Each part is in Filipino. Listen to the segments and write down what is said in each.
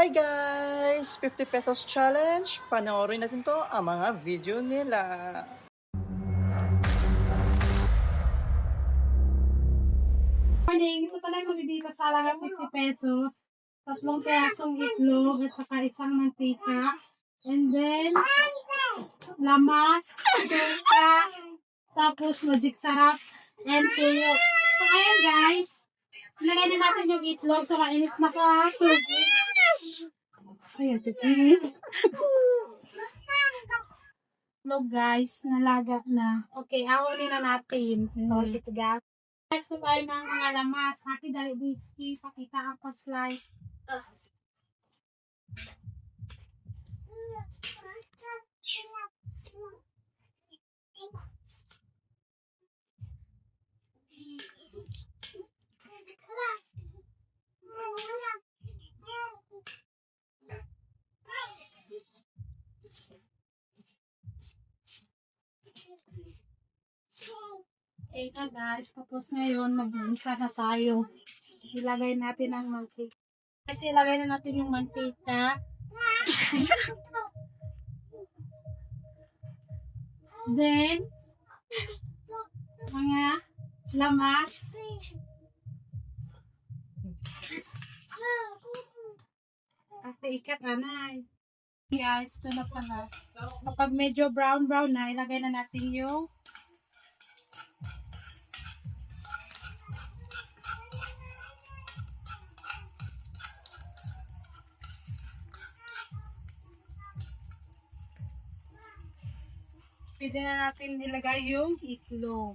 Hi guys! 50 pesos challenge. Panoorin natin to ang mga video nila. Morning, ito pala yung dito sa halagang 50 pesos. 3 pirasong itlog at saka isang mantika. And then, lamas, suka, tapos magic sarap, and tuyo. So, ayan guys, ilagay na natin yung itlog sa mainit na tubig. Ayan, itlog guys, nalaga na. Okay, awalin na natin. So, ito guys. Guys, kung tayo ng mga lamas, hati dali di pakita ang pag-slide. Okay na guys, tapos ngayon mag-iisa na tayo. Ilagay natin ang mantika. Kasi ilagay na natin yung mantika. Then, mga lamas. At ikat anay. Guys, ito na pala. Kapag medyo brown na, ilagay na natin yung pwede na natin nilagay yung itlog.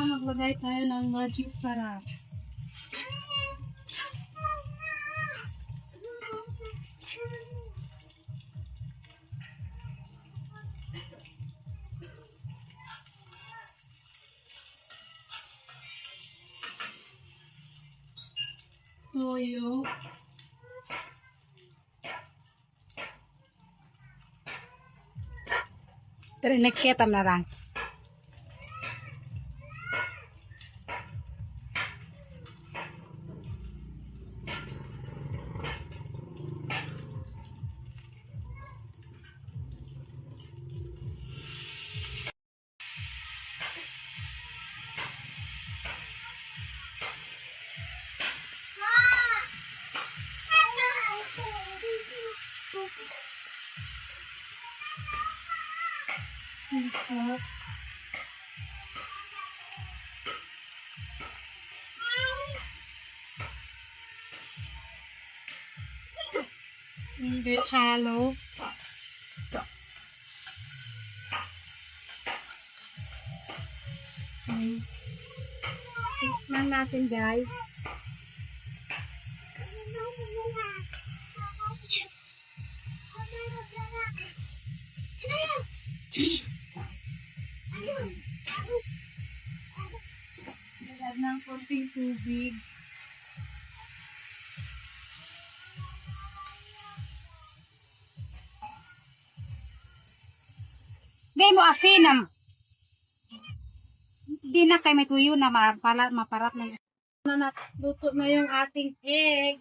Maglagay tayo ng magic sarap. Toyo. Dari nakita na lang. Hindi halo. Tikman natin guys. Lagyan ng konting tubig. Di mo asinam. Di na kay may tuyo na maparat na. Luto na yung ating egg.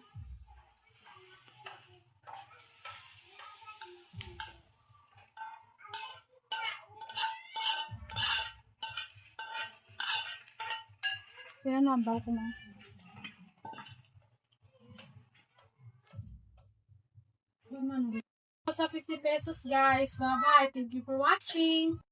Kaya nambal ko na. Sa 50 pesos guys. Bye-bye. Thank you for watching.